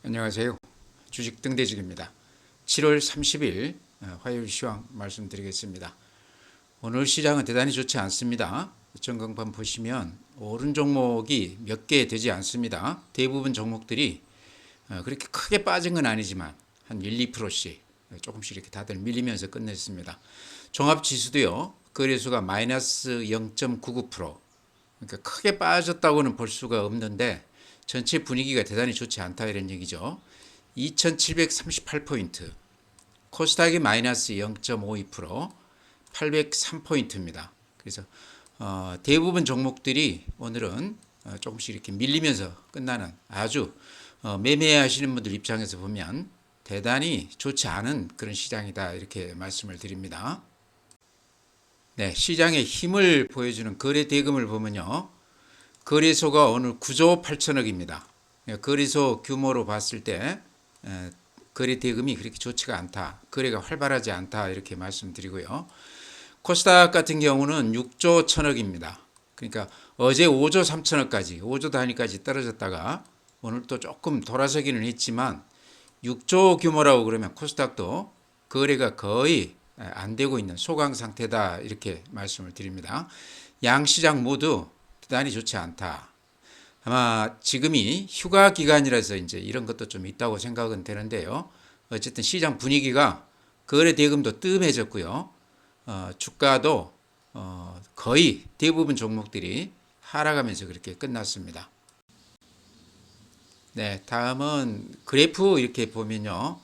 안녕하세요. 주식 등대직입니다. 7월 30일 화요일 시황 말씀드리겠습니다. 오늘 시장은 대단히 좋지 않습니다. 전광판 보시면 오른 종목이 몇 개 되지 않습니다. 대부분 종목들이 그렇게 크게 빠진 건 아니지만 한 1, 2%씩 조금씩 이렇게 다들 밀리면서 끝냈습니다. 종합지수도요. 거래소가 마이너스 0.99%, 그러니까 크게 빠졌다고는 볼 수가 없는데 전체 분위기가 대단히 좋지 않다 이런 얘기죠. 2738포인트, 코스닥이 마이너스 0.52%, 803포인트입니다. 그래서 대부분 종목들이 오늘은 조금씩 이렇게 밀리면서 끝나는 아주 매매하시는 분들 입장에서 보면 대단히 좋지 않은 그런 시장이다 이렇게 말씀을 드립니다. 네, 시장의 힘을 보여주는 거래 대금을 보면요. 거래소가 오늘 9조 8천억입니다. 거래소 규모로 봤을 때 거래 대금이 그렇게 좋지가 않다. 거래가 활발하지 않다 이렇게 말씀드리고요. 코스닥 같은 경우는 6조 1천억입니다. 그러니까 어제 5조 3천억까지 5조 단위까지 떨어졌다가 오늘 또 조금 돌아서기는 했지만 6조 규모라고 그러면 코스닥도 거래가 거의 안 되고 있는 소강 상태다 이렇게 말씀을 드립니다. 양 시장 모두 대단히 좋지 않다. 아마 지금이 휴가 기간이라서 이제 이런 것도 좀 있다고 생각은 되는데요. 어쨌든 시장 분위기가 거래 대금도 뜸해졌고요. 주가도 거의 대부분 종목들이 하락하면서 그렇게 끝났습니다. 네, 다음은 그래프 이렇게 보면요.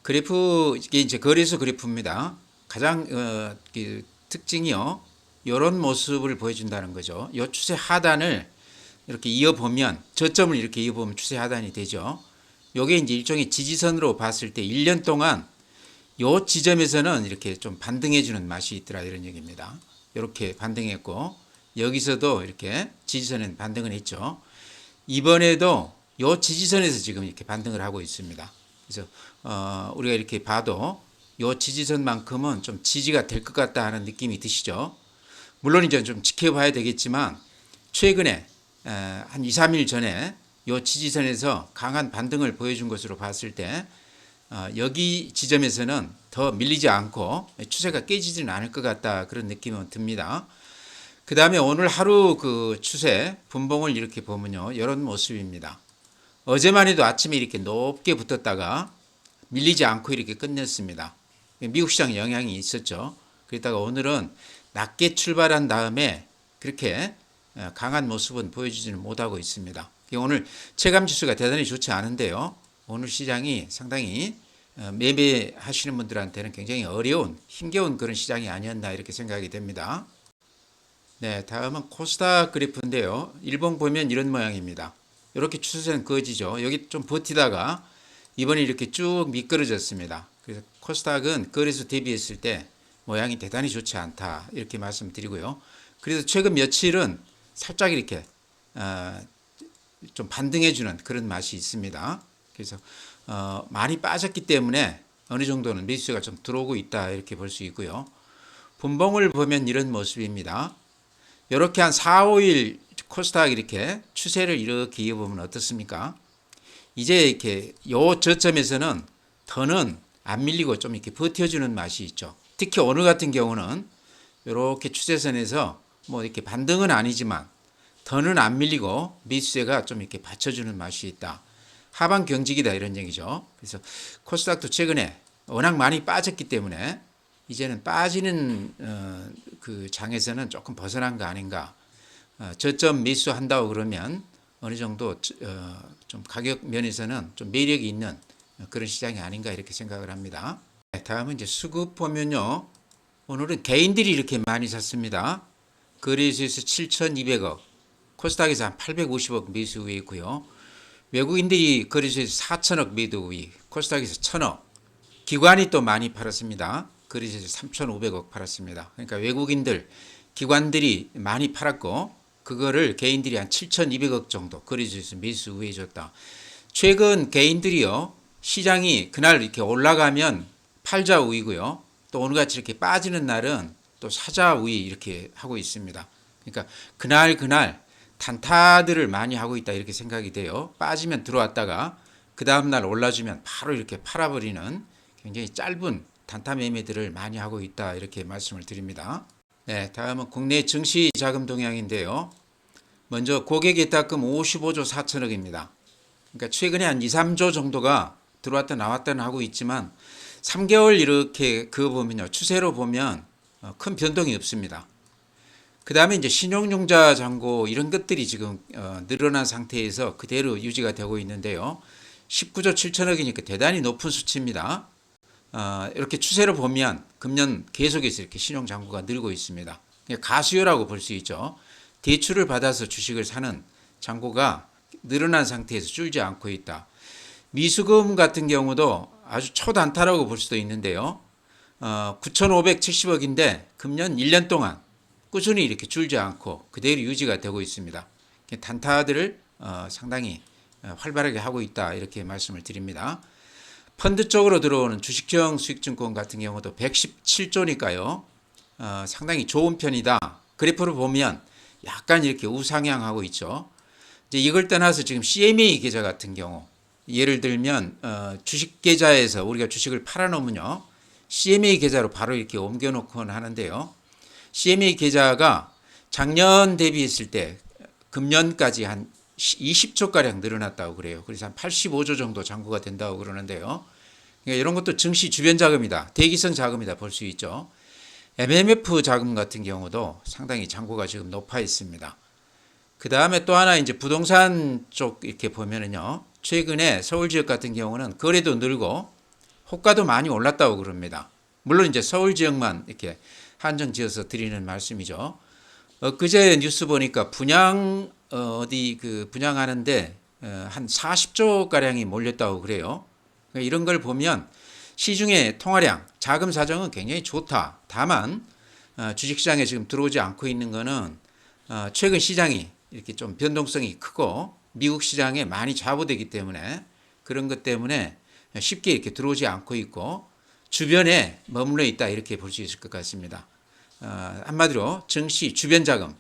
그래프 이게 이제 거래소 그래프입니다. 가장 특징이요. 이런 모습을 보여준다는 거죠. 이 추세 하단을 이렇게 이어보면 저점을 이렇게 이어보면 추세 하단이 되죠. 이게 이제 일종의 지지선으로 봤을 때 1년 동안 이 지점에서는 이렇게 좀 반등해주는 맛이 있더라 이런 얘기입니다. 이렇게 반등했고 여기서도 이렇게 지지선은 반등을 했죠. 이번에도 이 지지선에서 지금 이렇게 반등을 하고 있습니다. 그래서 우리가 이렇게 봐도 이 지지선만큼은 좀 지지가 될 것 같다 하는 느낌이 드시죠. 물론 이제 좀 지켜봐야 되겠지만 최근에 한 2, 3일 전에 이 지지선에서 강한 반등을 보여준 것으로 봤을 때 여기 지점에서는 더 밀리지 않고 추세가 깨지지는 않을 것 같다 그런 느낌은 듭니다. 그 다음에 오늘 하루 그 추세 분봉을 이렇게 보면요 이런 모습입니다. 어제만 해도 아침에 이렇게 높게 붙었다가 밀리지 않고 이렇게 끝냈습니다. 미국 시장 영향이 있었죠. 그러다가 오늘은 낮게 출발한 다음에 그렇게 강한 모습은 보여주지는 못하고 있습니다. 오늘 체감지수가 대단히 좋지 않은데요. 오늘 시장이 상당히 매매하시는 분들한테는 굉장히 어려운 힘겨운 그런 시장이 아니었나 이렇게 생각이 됩니다. 네, 다음은 코스닥 그래프인데요. 일봉 보면 이런 모양입니다. 이렇게 추세는 그어지죠. 여기 좀 버티다가 이번에 이렇게 쭉 미끄러졌습니다. 그래서 코스닥은 거래소 대비했을 때 모양이 대단히 좋지 않다 이렇게 말씀드리고요. 그래서 최근 며칠은 살짝 이렇게 좀 반등해주는 그런 맛이 있습니다. 그래서 많이 빠졌기 때문에 어느 정도는 매수가 좀 들어오고 있다 이렇게 볼 수 있고요. 분봉을 보면 이런 모습입니다. 이렇게 한 4, 5일 코스닥 이렇게 추세를 이렇게 이어보면 어떻습니까? 이제 이렇게 요 저점에서는 더는 안 밀리고 좀 이렇게 버텨주는 맛이 있죠. 특히 오늘 같은 경우는 이렇게 추세선에서 뭐 이렇게 반등은 아니지만 더는 안 밀리고 매수세가 좀 이렇게 받쳐주는 맛이 있다. 하방 경직이다 이런 얘기죠. 그래서 코스닥도 최근에 워낙 많이 빠졌기 때문에 이제는 빠지는 그 장에서는 조금 벗어난 거 아닌가. 저점 매수한다고 그러면 어느 정도 좀 가격 면에서는 좀 매력이 있는 그런 시장이 아닌가 이렇게 생각을 합니다. 다음은 이제 수급 보면요. 오늘은 개인들이 이렇게 많이 샀습니다. 거래소에서 7,200억, 코스닥에서 한 850억 매수 우위에 있고요. 외국인들이 거래소에서 4천억 매도 우위, 코스닥에서 1,000억. 기관이 또 많이 팔았습니다. 거래소에서 3,500억 팔았습니다. 그러니까 외국인들, 기관들이 많이 팔았고 그거를 개인들이 한 7,200억 정도 거래소에서 매수 우위에 줬다. 최근 개인들이요. 시장이 그날 이렇게 올라가면 팔자 우위고요. 또 오늘같이 이렇게 빠지는 날은 또 사자 우위 이렇게 하고 있습니다. 그러니까 그날 단타들을 많이 하고 있다 이렇게 생각이 돼요. 빠지면 들어왔다가 그 다음날 올라주면 바로 이렇게 팔아버리는 굉장히 짧은 단타 매매들을 많이 하고 있다 이렇게 말씀을 드립니다. 네, 다음은 국내 증시 자금 동향인데요. 먼저 고객 예탁금 55조 4천억입니다. 그러니까 최근에 한 2, 3조 정도가 들어왔다 나왔다 하고 있지만 3개월 이렇게 그거 보면요. 추세로 보면 큰 변동이 없습니다. 그 다음에 이제 신용융자 잔고 이런 것들이 지금 늘어난 상태에서 그대로 유지가 되고 있는데요. 19조 7천억이니까 대단히 높은 수치입니다. 이렇게 추세로 보면 금년 계속해서 이렇게 신용 잔고가 늘고 있습니다. 가수요라고 볼 수 있죠. 대출을 받아서 주식을 사는 잔고가 늘어난 상태에서 줄지 않고 있다. 미수금 같은 경우도 아주 초단타라고 볼 수도 있는데요. 9,570억인데 금년 1년 동안 꾸준히 이렇게 줄지 않고 그대로 유지가 되고 있습니다. 단타들을 상당히 활발하게 하고 있다 이렇게 말씀을 드립니다. 펀드 쪽으로 들어오는 주식형 수익증권 같은 경우도 117조니까요. 상당히 좋은 편이다. 그래프를 보면 약간 이렇게 우상향하고 있죠. 이제 이걸 떠나서 지금 CMA 계좌 같은 경우 예를 들면 주식 계좌에서 우리가 주식을 팔아놓으면요. CMA 계좌로 바로 이렇게 옮겨놓곤 하는데요. CMA 계좌가 작년 대비했을 때 금년까지 한 20조가량 늘어났다고 그래요. 그래서 한 85조 정도 잔고가 된다고 그러는데요. 그러니까 이런 것도 증시 주변 자금이다. 대기성 자금이다 볼 수 있죠. MMF 자금 같은 경우도 상당히 잔고가 지금 높아 있습니다. 그 다음에 또 하나 이제 부동산 쪽 이렇게 보면은요. 최근에 서울 지역 같은 경우는 거래도 늘고 호가도 많이 올랐다고 그럽니다. 물론 이제 서울 지역만 이렇게 한정 지어서 드리는 말씀이죠. 그제 뉴스 보니까 분양 어디 그 분양하는데 한 40조 가량이 몰렸다고 그래요. 그러니까 이런 걸 보면 시중의 통화량, 자금 사정은 굉장히 좋다. 다만 주식시장에 지금 들어오지 않고 있는 거는 최근 시장이 이렇게 좀 변동성이 크고 미국 시장에 많이 좌우되기 때문에 그런 것 때문에 쉽게 이렇게 들어오지 않고 있고 주변에 머물러 있다 이렇게 볼 수 있을 것 같습니다. 한마디로 증시 주변 자금,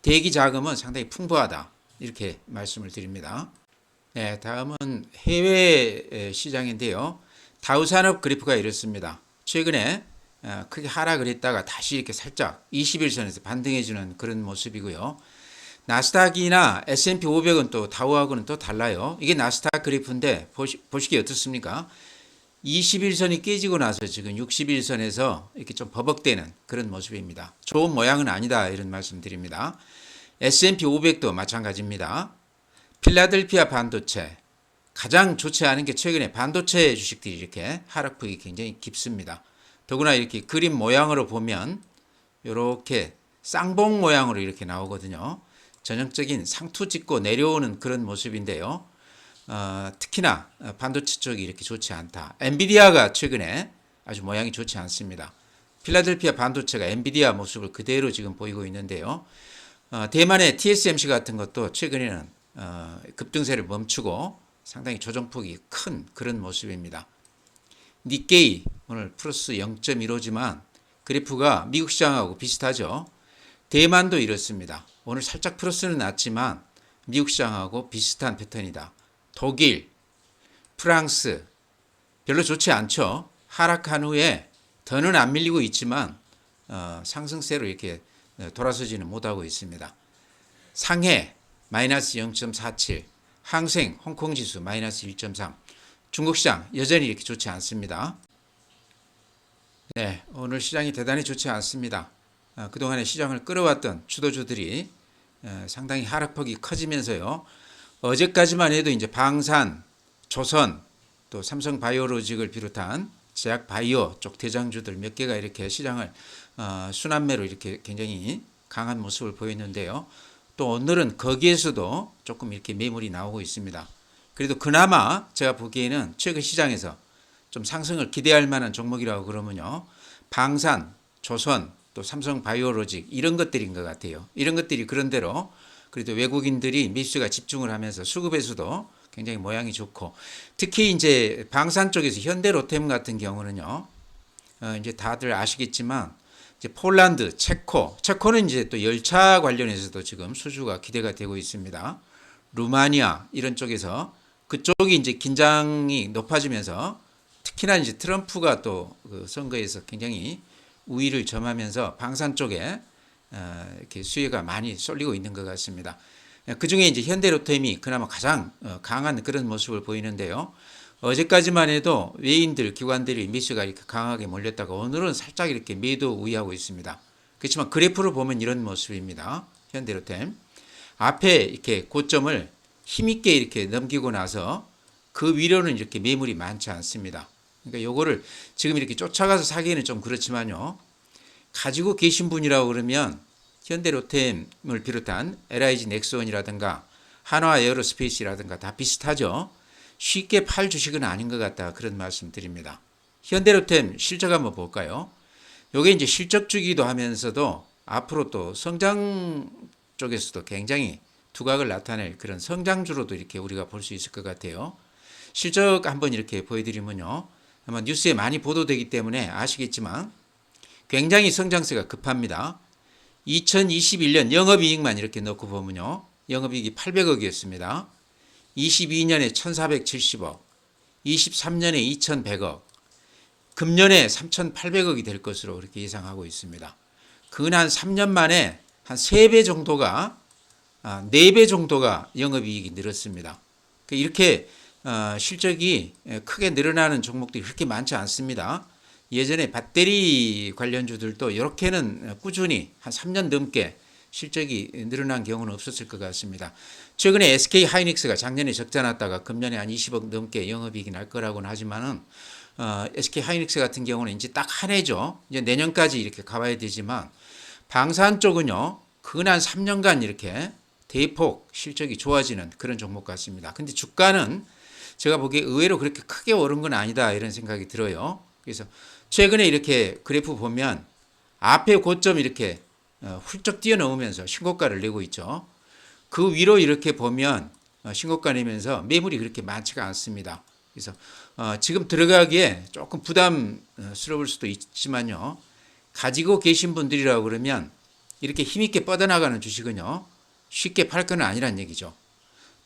대기 자금은 상당히 풍부하다 이렇게 말씀을 드립니다. 네, 다음은 해외 시장인데요. 다우산업 그래프가 이렇습니다. 최근에 크게 하락을 했다가 다시 이렇게 살짝 21선에서 반등해주는 그런 모습이고요. 나스닥이나 S&P 500은 또 다우하고는 또 달라요. 이게 나스닥 그래프인데 보시기에 어떻습니까? 21선이 깨지고 나서 지금 61선에서 이렇게 좀 버벅대는 그런 모습입니다. 좋은 모양은 아니다 이런 말씀 드립니다. S&P 500도 마찬가지입니다. 필라델피아 반도체 가장 좋지 않은 게 최근에 반도체 주식들이 이렇게 하락폭이 굉장히 깊습니다. 더구나 이렇게 그림 모양으로 보면 이렇게 쌍봉 모양으로 이렇게 나오거든요. 전형적인 상투 찍고 내려오는 그런 모습인데요. 특히나 반도체 쪽이 이렇게 좋지 않다. 엔비디아가 최근에 아주 모양이 좋지 않습니다. 필라델피아 반도체가 엔비디아 모습을 그대로 지금 보이고 있는데요. 대만의 TSMC 같은 것도 최근에는 급등세를 멈추고 상당히 조정폭이 큰 그런 모습입니다. 니케이 오늘 플러스 0.15지만 그래프가 미국 시장하고 비슷하죠. 대만도 이렇습니다. 오늘 살짝 플러스는 났지만 미국 시장하고 비슷한 패턴이다. 독일, 프랑스 별로 좋지 않죠. 하락한 후에 더는 안 밀리고 있지만 상승세로 이렇게 돌아서지는 못하고 있습니다. 상해 마이너스 0.47, 항생 홍콩 지수 마이너스 1.3, 중국 시장 여전히 이렇게 좋지 않습니다. 네, 오늘 시장이 대단히 좋지 않습니다. 그동안에 시장을 끌어왔던 주도주들이 상당히 하락폭이 커지면서요. 어제까지만 해도 이제 방산, 조선, 또 삼성 바이오로직을 비롯한 제약 바이오 쪽 대장주들 몇 개가 이렇게 시장을 순환매로 이렇게 굉장히 강한 모습을 보였는데요. 또 오늘은 거기에서도 조금 이렇게 매물이 나오고 있습니다. 그래도 그나마 제가 보기에는 최근 시장에서 좀 상승을 기대할 만한 종목이라고 그러면요. 방산, 조선, 또 삼성 바이오로직 이런 것들인 것 같아요. 이런 것들이 그런대로 그래도 외국인들이 매수가 집중을 하면서 수급에서도 굉장히 모양이 좋고 특히 이제 방산 쪽에서 현대로템 같은 경우는요. 이제 다들 아시겠지만 이제 폴란드, 체코는 이제 또 열차 관련해서도 지금 수주가 기대가 되고 있습니다. 루마니아 이런 쪽에서 그쪽이 이제 긴장이 높아지면서 특히나 이제 트럼프가 또 그 선거에서 굉장히 우위를 점하면서 방산 쪽에 이렇게 수혜가 많이 쏠리고 있는 것 같습니다. 그 중에 이제 현대로템이 그나마 가장 강한 그런 모습을 보이는데요. 어제까지만 해도 외인들, 기관들이 매수가 이렇게 강하게 몰렸다가 오늘은 살짝 이렇게 매도 우위하고 있습니다. 그렇지만 그래프를 보면 이런 모습입니다. 현대로템. 앞에 이렇게 고점을 힘있게 이렇게 넘기고 나서 그 위로는 이렇게 매물이 많지 않습니다. 그러니까 요거를 지금 이렇게 쫓아가서 사기에는 좀 그렇지만요. 가지고 계신 분이라고 그러면 현대로템을 비롯한 LIG 넥스원이라든가 한화 에어로스페이스라든가 다 비슷하죠. 쉽게 팔 주식은 아닌 것 같다. 그런 말씀 드립니다. 현대로템 실적 한번 볼까요? 요게 이제 실적 주기도 하면서도 앞으로 또 성장 쪽에서도 굉장히 두각을 나타낼 그런 성장주로도 이렇게 우리가 볼 수 있을 것 같아요. 실적 한번 이렇게 보여드리면요. 아마 뉴스에 많이 보도되기 때문에 아시겠지만 굉장히 성장세가 급합니다. 2021년 영업이익만 이렇게 넣고 보면요. 영업이익이 800억이었습니다. 22년에 1470억, 23년에 2100억, 금년에 3800억이 될 것으로 그렇게 예상하고 있습니다. 근 한 3년 만에 한 3배 정도가 4배 정도가 영업이익이 늘었습니다. 이렇게 실적이 크게 늘어나는 종목들이 그렇게 많지 않습니다. 예전에 배터리 관련주들도 이렇게는 꾸준히 한 3년 넘게 실적이 늘어난 경우는 없었을 것 같습니다. 최근에 SK 하이닉스가 작년에 적자 났다가 금년에 한 20억 넘게 영업이익이 날 거라고는 하지만은 SK 하이닉스 같은 경우는 이제 딱 한 해죠. 이제 내년까지 이렇게 가봐야 되지만 방산 쪽은요. 근한 3년간 이렇게 대폭 실적이 좋아지는 그런 종목 같습니다. 근데 주가는 제가 보기에 의외로 그렇게 크게 오른 건 아니다 이런 생각이 들어요. 그래서 최근에 이렇게 그래프 보면 앞에 고점 이렇게 훌쩍 뛰어넘으면서 신고가를 내고 있죠. 그 위로 이렇게 보면 신고가 내면서 매물이 그렇게 많지가 않습니다. 그래서 지금 들어가기에 조금 부담스러울 수도 있지만요. 가지고 계신 분들이라고 그러면 이렇게 힘있게 뻗어나가는 주식은요. 쉽게 팔 건 아니란 얘기죠.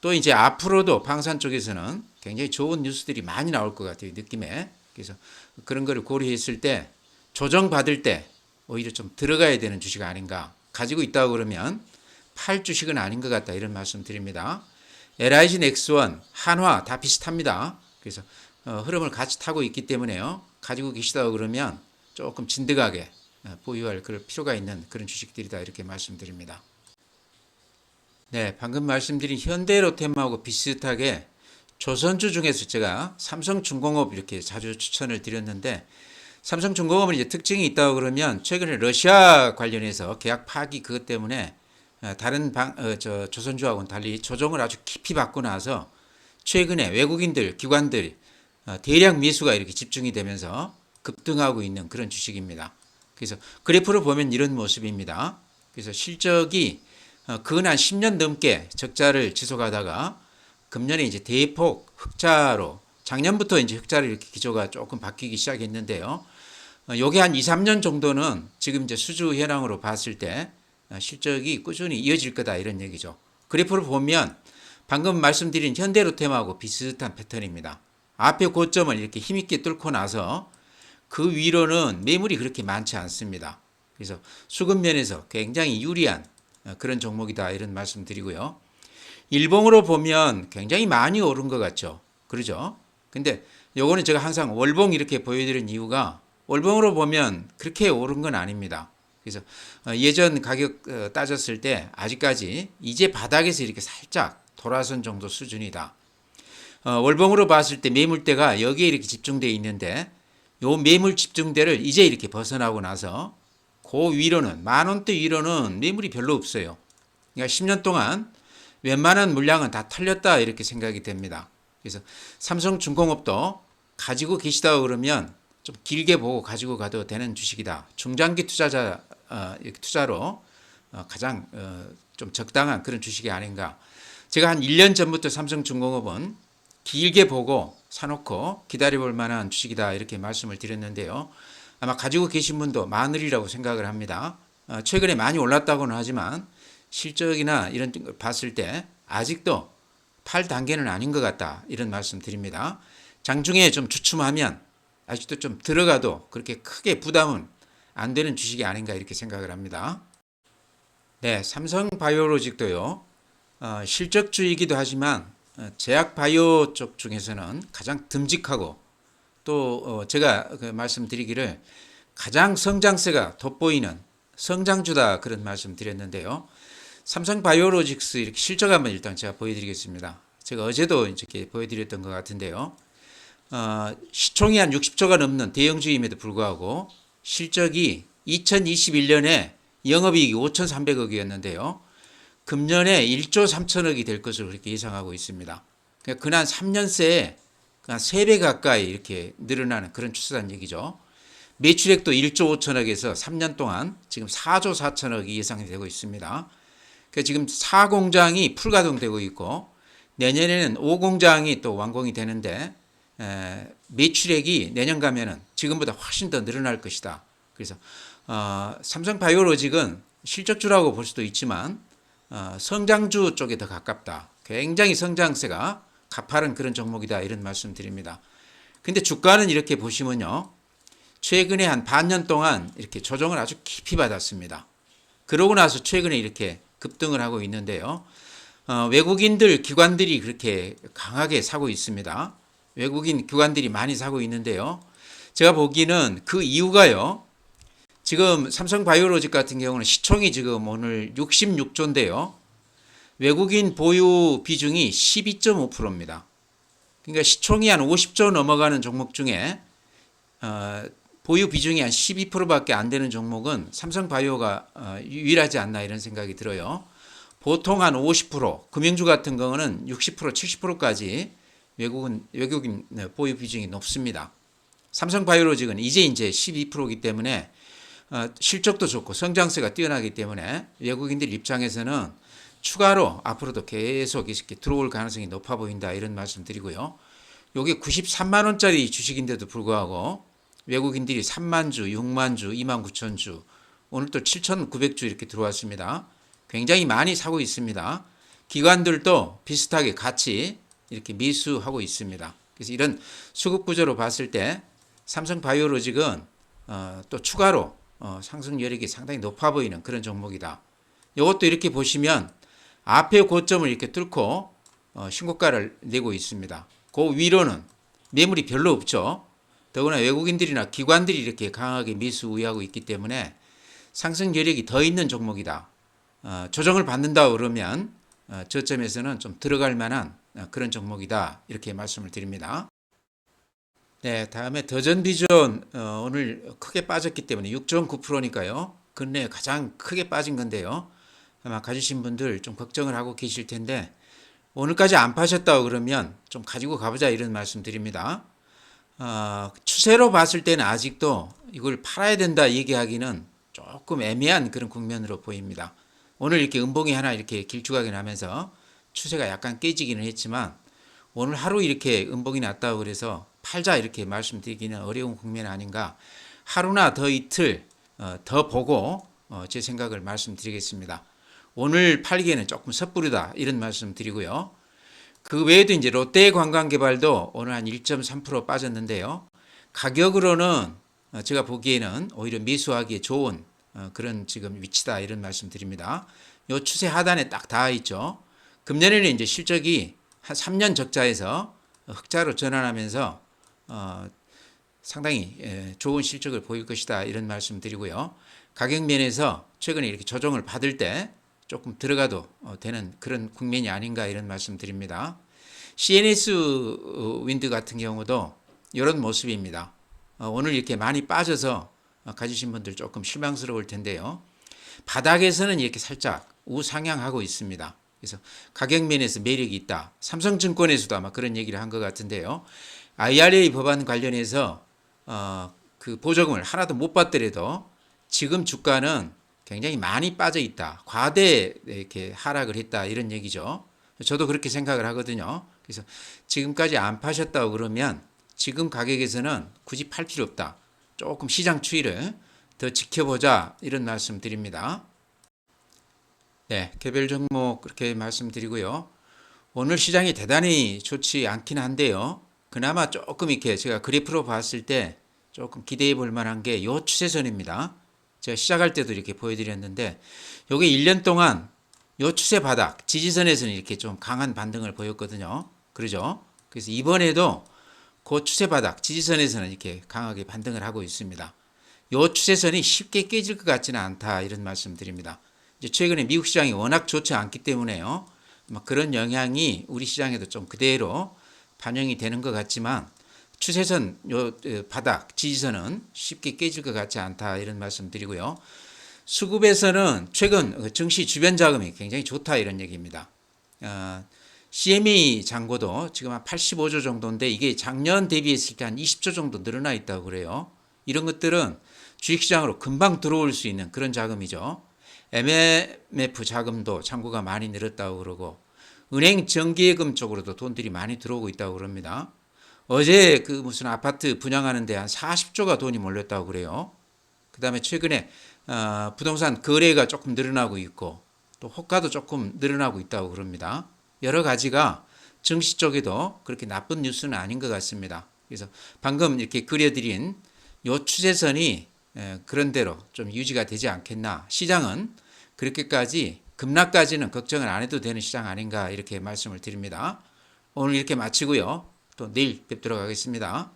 또 이제 앞으로도 방산 쪽에서는 굉장히 좋은 뉴스들이 많이 나올 것 같아요. 느낌에. 그래서 그런 거를 고려했을 때 조정받을 때 오히려 좀 들어가야 되는 주식 아닌가. 가지고 있다고 그러면 팔 주식은 아닌 것 같다. 이런 말씀 드립니다. LIG 넥스원, 한화 다 비슷합니다. 그래서 흐름을 같이 타고 있기 때문에요. 가지고 계시다고 그러면 조금 진득하게 보유할 그럴 필요가 있는 그런 주식들이다. 이렇게 말씀드립니다. 네, 방금 말씀드린 현대로템하고 비슷하게 조선주 중에서 제가 삼성중공업 이렇게 자주 추천을 드렸는데 삼성중공업은 이제 특징이 있다고 그러면 최근에 러시아 관련해서 계약 파기 그것 때문에 다른 조선주하고는 달리 조정을 아주 깊이 받고 나서 최근에 외국인들, 기관들 대량 매수가 이렇게 집중이 되면서 급등하고 있는 그런 주식입니다. 그래서 그래프를 보면 이런 모습입니다. 그래서 실적이 근 한 10년 넘게 적자를 지속하다가 금년에 이제 대폭 흑자로 작년부터 이제 흑자로 이렇게 기조가 조금 바뀌기 시작했는데요. 요게 한 2, 3년 정도는 지금 이제 수주 현황으로 봤을 때 실적이 꾸준히 이어질 거다 이런 얘기죠. 그래프를 보면 방금 말씀드린 현대로템하고 비슷한 패턴입니다. 앞에 고점을 이렇게 힘있게 뚫고 나서 그 위로는 매물이 그렇게 많지 않습니다. 그래서 수급면에서 굉장히 유리한 그런 종목이다 이런 말씀 드리고요. 일봉으로 보면 굉장히 많이 오른 것 같죠. 그러죠? 근데 요거는 제가 항상 월봉 이렇게 보여드리는 이유가 월봉으로 보면 그렇게 오른 건 아닙니다. 그래서 예전 가격 따졌을 때 아직까지 이제 바닥에서 이렇게 살짝 돌아선 정도 수준이다. 월봉으로 봤을 때 매물대가 여기에 이렇게 집중되어 있는데 요 매물 집중대를 이제 이렇게 벗어나고 나서 그 위로는 만원대 위로는 매물이 별로 없어요. 그러니까 10년 동안 웬만한 물량은 다 털렸다 이렇게 생각이 됩니다. 그래서 삼성중공업도 가지고 계시다고 그러면 좀 길게 보고 가지고 가도 되는 주식이다. 중장기 투자로 가장 좀 적당한 그런 주식이 아닌가. 제가 한 1년 전부터 삼성중공업은 길게 보고 사놓고 기다려볼 만한 주식이다 이렇게 말씀을 드렸는데요. 아마 가지고 계신 분도 많으리라고 생각을 합니다. 최근에 많이 올랐다고는 하지만 실적이나 이런 걸 봤을 때 아직도 팔 단계는 아닌 것 같다 이런 말씀 드립니다. 장중에 좀 주춤하면 아직도 좀 들어가도 그렇게 크게 부담은 안 되는 주식이 아닌가 이렇게 생각을 합니다. 네, 삼성바이오로직도요. 실적주이기도 하지만 제약바이오 쪽 중에서는 가장 듬직하고 또 제가 그 말씀드리기를 가장 성장세가 돋보이는 성장주다 그런 말씀 드렸는데요. 삼성바이오로직스 이렇게 실적 한번 일단 제가 보여드리겠습니다. 제가 어제도 이렇게 보여드렸던 것 같은데요. 시총이 한 60조가 넘는 대형주임에도 불구하고 실적이 2021년에 영업이익이 5,300억이었는데요. 금년에 1조 3천억이 될 것으로 그렇게 예상하고 있습니다. 그러니까 근한 3년 새에 한 3배 가까이 이렇게 늘어나는 그런 추세란 얘기죠. 매출액도 1조 5천억에서 3년 동안 지금 4조 4천억이 예상이 되고 있습니다. 그러니까 지금 4공장이 풀가동되고 있고 내년에는 5공장이 또 완공이 되는데 매출액이 내년 가면은 지금보다 훨씬 더 늘어날 것이다. 그래서 삼성바이오로직은 실적주라고 볼 수도 있지만 성장주 쪽에 더 가깝다. 굉장히 성장세가 가파른 그런 종목이다 이런 말씀 드립니다. 근데 주가는 이렇게 보시면요. 최근에 한 반년 동안 이렇게 조정을 아주 깊이 받았습니다. 그러고 나서 최근에 이렇게 급등을 하고 있는데요. 외국인들 기관들이 그렇게 강하게 사고 있습니다. 외국인 기관들이 많이 사고 있는데요. 제가 보기에는 그 이유가요. 지금 삼성바이오로직 같은 경우는 시총이 지금 오늘 66조인데요. 외국인 보유 비중이 12.5%입니다. 그러니까 시총이 한 50조 넘어가는 종목 중에 보유 비중이 한 12%밖에 안 되는 종목은 삼성바이오가 유일하지 않나 이런 생각이 들어요. 보통 한 50%, 금융주 같은 경우는 60%, 70%까지 외국인 보유 비중이 높습니다. 삼성바이오로직은 이제 12%이기 때문에 실적도 좋고 성장세가 뛰어나기 때문에 외국인들 입장에서는 추가로 앞으로도 계속 이렇게 들어올 가능성이 높아 보인다 이런 말씀 드리고요. 여기 93만 원짜리 주식인데도 불구하고 외국인들이 3만 주, 6만 주, 2만 9천 주, 오늘 또 7,900주 이렇게 들어왔습니다. 굉장히 많이 사고 있습니다. 기관들도 비슷하게 같이 이렇게 매수하고 있습니다. 그래서 이런 수급 구조로 봤을 때 삼성바이오로직은 또 추가로 상승 여력이 상당히 높아 보이는 그런 종목이다. 이것도 이렇게 보시면 앞에 고점을 이렇게 뚫고 신고가를 내고 있습니다. 그 위로는 매물이 별로 없죠. 더구나 외국인들이나 기관들이 이렇게 강하게 매수 우위하고 있기 때문에 상승 여력이 더 있는 종목이다. 조정을 받는다 그러면 저점에서는 좀 들어갈 만한 그런 종목이다. 이렇게 말씀을 드립니다. 네, 다음에 더전비전 오늘 크게 빠졌기 때문에 6.9%니까요. 근래 가장 크게 빠진 건데요. 아마 가지신 분들 좀 걱정을 하고 계실 텐데 오늘까지 안 파셨다고 그러면 좀 가지고 가보자 이런 말씀 드립니다. 추세로 봤을 때는 아직도 이걸 팔아야 된다 얘기하기는 조금 애매한 그런 국면으로 보입니다. 오늘 이렇게 음봉이 하나 이렇게 길쭉하게 나면서 추세가 약간 깨지기는 했지만 오늘 하루 이렇게 음봉이 났다고 그래서 팔자 이렇게 말씀드리기는 어려운 국면 아닌가. 하루나 더 이틀 더 보고 제 생각을 말씀드리겠습니다. 오늘 팔기에는 조금 섣부르다 이런 말씀 드리고요. 그 외에도 이제 롯데관광개발도 오늘 한 1.3% 빠졌는데요. 가격으로는 제가 보기에는 오히려 매수하기에 좋은 그런 지금 위치다 이런 말씀 드립니다. 요 추세 하단에 딱 닿아 있죠. 금년에는 이제 실적이 한 3년 적자에서 흑자로 전환하면서 상당히 좋은 실적을 보일 것이다 이런 말씀 드리고요. 가격 면에서 최근에 이렇게 조정을 받을 때 조금 들어가도 되는 그런 국면이 아닌가 이런 말씀 드립니다. CNS 윈드 같은 경우도 이런 모습입니다. 오늘 이렇게 많이 빠져서 가지신 분들 조금 실망스러울 텐데요. 바닥에서는 이렇게 살짝 우상향하고 있습니다. 그래서 가격 면에서 매력이 있다. 삼성증권에서도 아마 그런 얘기를 한 것 같은데요. IRA 법안 관련해서 그 보조금을 하나도 못 받더라도 지금 주가는 굉장히 많이 빠져 있다. 과대 이렇게 하락을 했다. 이런 얘기죠. 저도 그렇게 생각을 하거든요. 그래서 지금까지 안 파셨다고 그러면 지금 가격에서는 굳이 팔 필요 없다. 조금 시장 추이를 더 지켜보자. 이런 말씀 드립니다. 네, 개별 종목 그렇게 말씀드리고요. 오늘 시장이 대단히 좋지 않긴 한데요. 그나마 조금 이렇게 제가 그래프로 봤을 때 조금 기대해 볼 만한 게 이 추세선입니다. 제가 시작할 때도 이렇게 보여드렸는데 요게 1년 동안 요 추세 바닥 지지선에서는 이렇게 좀 강한 반등을 보였거든요. 그러죠? 그래서 이번에도 그 추세 바닥 지지선에서는 이렇게 강하게 반등을 하고 있습니다. 요 추세선이 쉽게 깨질 것 같지는 않다 이런 말씀 드립니다. 이제 최근에 미국 시장이 워낙 좋지 않기 때문에요. 그런 영향이 우리 시장에도 좀 그대로 반영이 되는 것 같지만 추세선 요 바닥 지지선은 쉽게 깨질 것 같지 않다 이런 말씀 드리고요. 수급에서는 최근 증시 주변 자금이 굉장히 좋다 이런 얘기입니다. CME 잔고도 지금 한 85조 정도인데 이게 작년 대비했을 때 한 20조 정도 늘어나 있다고 그래요. 이런 것들은 주식시장으로 금방 들어올 수 있는 그런 자금이죠. MMF 자금도 잔고가 많이 늘었다고 그러고 은행 정기예금 쪽으로도 돈들이 많이 들어오고 있다고 그럽니다. 어제 그 무슨 아파트 분양하는데 한 40조가 돈이 몰렸다고 그래요. 그 다음에 최근에 부동산 거래가 조금 늘어나고 있고 또 호가도 조금 늘어나고 있다고 그럽니다. 여러 가지가 증시 쪽에도 그렇게 나쁜 뉴스는 아닌 것 같습니다. 그래서 방금 이렇게 그려드린 요 추세선이 그런대로 좀 유지가 되지 않겠나. 시장은 그렇게까지 급락까지는 걱정을 안 해도 되는 시장 아닌가 이렇게 말씀을 드립니다. 오늘 이렇게 마치고요. 또 내일 뵙도록 하겠습니다.